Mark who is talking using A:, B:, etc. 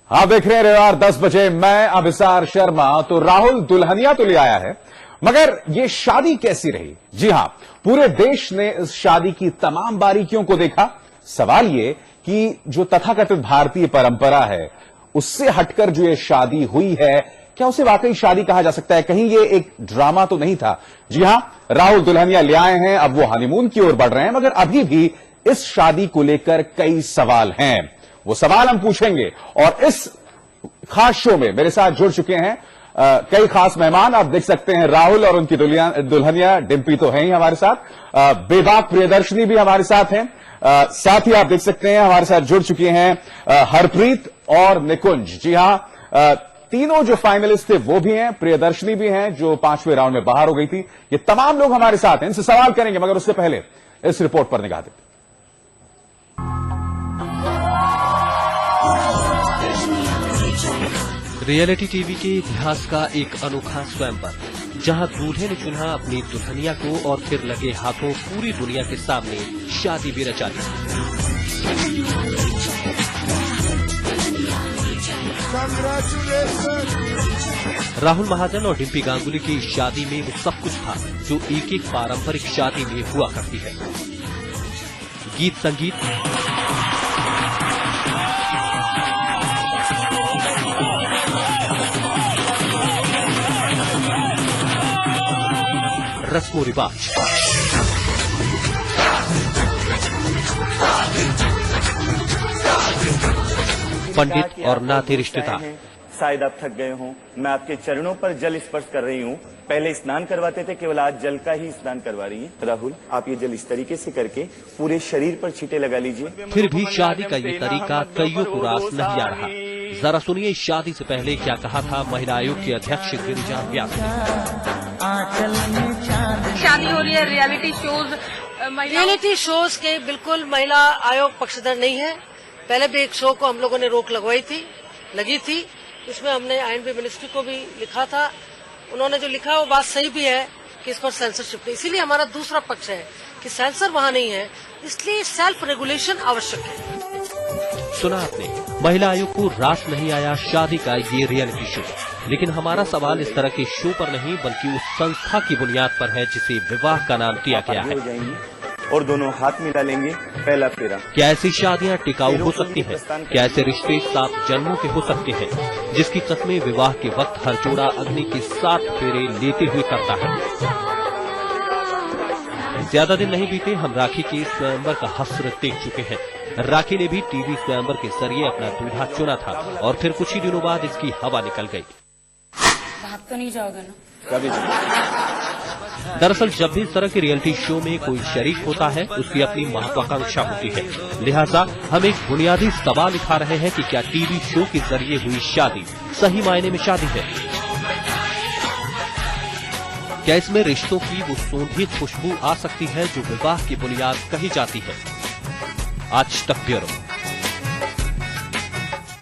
A: आप देख रहे हैं रविवार 10 बजे। मैं अभिसार शर्मा। तो राहुल दुल्हनिया तो ले आया है, मगर ये शादी कैसी रही? जी हां, पूरे देश ने इस शादी की तमाम बारीकियों को देखा। सवाल ये कि जो तथाकथित भारतीय परंपरा है उससे हटकर जो ये शादी हुई है, क्या उसे वाकई शादी कहा जा सकता है? कहीं ये एक ड्रामा तो नहीं था? जी हां, राहुल दुल्हनिया ले आए हैं, अब वो हनीमून की ओर बढ़ रहे हैं, मगर अभी भी इस शादी को लेकर कई सवाल हैं। वो सवाल हम पूछेंगे। और इस खास शो में मेरे साथ जुड़ चुके हैं कई खास मेहमान। आप देख सकते हैं राहुल और उनकी दुल्हनिया डिम्पी तो है ही हमारे साथ, बेबाक प्रियदर्शनी भी हमारे साथ हैं। साथ ही आप देख सकते हैं हमारे साथ जुड़ चुके हैं हरप्रीत और निकुंज। जी हां, तीनों जो फाइनलिस्ट थे वो भी हैं, प्रियदर्शनी भी हैं जो 5वें राउंड में बाहर हो गई थी। ये तमाम लोग हमारे साथ हैं, इनसे सवाल करेंगे, मगर उससे पहले इस रिपोर्ट पर निगाह देते।
B: रियलिटी टीवी के इतिहास का एक अनोखा स्वयंवर, जहां दूल्हे ने चुना अपनी दुल्हनिया को और फिर लगे हाथों पूरी दुनिया के सामने शादी भी रचा दी। राहुल महाजन और डिम्पी गांगुली की शादी में वो सब कुछ था जो एक एक पारंपरिक शादी में हुआ करती है। गीत संगीत, रस्मो रिवाज, पंडित और नाते रिश्तेदार।
C: शायद आप थक गए हों, मैं आपके चरणों पर जल स्पर्श कर रही हूँ। पहले स्नान करवाते थे, केवल आज जल का ही स्नान करवा रही है। राहुल, आप ये जल इस तरीके से करके पूरे शरीर पर छींटे लगा लीजिए।
B: फिर भी शादी का ये तरीका कईयों को रास नहीं आ रहा। जरा सुनिए शादी से पहले क्या कहा था महिला आयोग की अध्यक्ष गिरिजा व्यास ने।
D: शादी हो रही है, रियलिटी शोज के बिल्कुल महिला आयोग पक्षधर नहीं है। पहले भी एक शो को हम लोगों ने रोक लगी थी। इसमें हमने आईएनबी मिनिस्ट्री को भी लिखा था। उन्होंने जो लिखा वो बात सही भी है कि इस पर सेंसरशिप नहीं, इसीलिए हमारा दूसरा पक्ष है कि सेंसर वहाँ नहीं है, इसलिए सेल्फ रेगुलेशन आवश्यक है।
B: सुना आपने, महिला आयोग को रास नहीं आया शादी का ये रियलिटी शो। लेकिन हमारा सवाल इस तरह के शो पर नहीं बल्कि उस संस्था की बुनियाद पर है जिसे विवाह का नाम दिया गया है।
C: और दोनों हाथ मिला लेंगे, पहला फेरा।
B: क्या ऐसी शादियां टिकाऊ हो सकती हैं? क्या ऐसे रिश्ते 7 जन्मों के हो सकते हैं, जिसकी कस्में विवाह के वक्त हर जोड़ा अग्नि के 7 फेरे लेते हुए करता है? ज्यादा दिन नहीं बीते, हम राखी के स्वयंवर का हसरत देख चुके हैं। राखी ने भी टीवी स्वयंवर के जरिए अपना दूल्हा चुना था और फिर कुछ ही दिनों बाद इसकी हवा निकल गई।
D: भाग तो नहीं जाओगे ना?
C: कभी
B: दरअसल जब भी इस तरह के रियलिटी शो में कोई शरीक होता है उसकी अपनी महत्वाकांक्षा होती है। लिहाजा हम एक बुनियादी सवाल उठा रहे हैं कि क्या टीवी शो के जरिए हुई शादी सही मायने में शादी है? क्या इसमें रिश्तों की वो सौंधी खुशबू आ सकती है जो विवाह की बुनियाद कही जाती है? आज तक ब्यूरो।